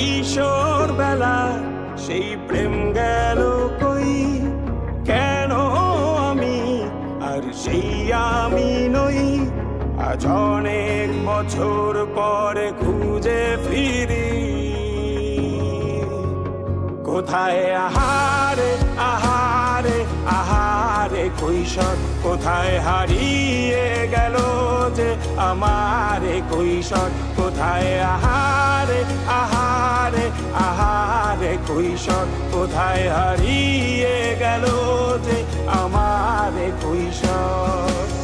কিশোর বেলা সেই প্রেম গেল কই, কেন আমি আর সেই আমি নই। আজ অনেক বছর পরে খুঁজে ফিরি, কোথায় আহারে আহারে আহারে কৈশোর, কোথায় হারিয়ে গেল যে আমারে কৈশোর। কোথায় আহারে আহারে আহারে কৈশোর, কোথায় হারিয়ে গেল যে আমারে কৈশোর।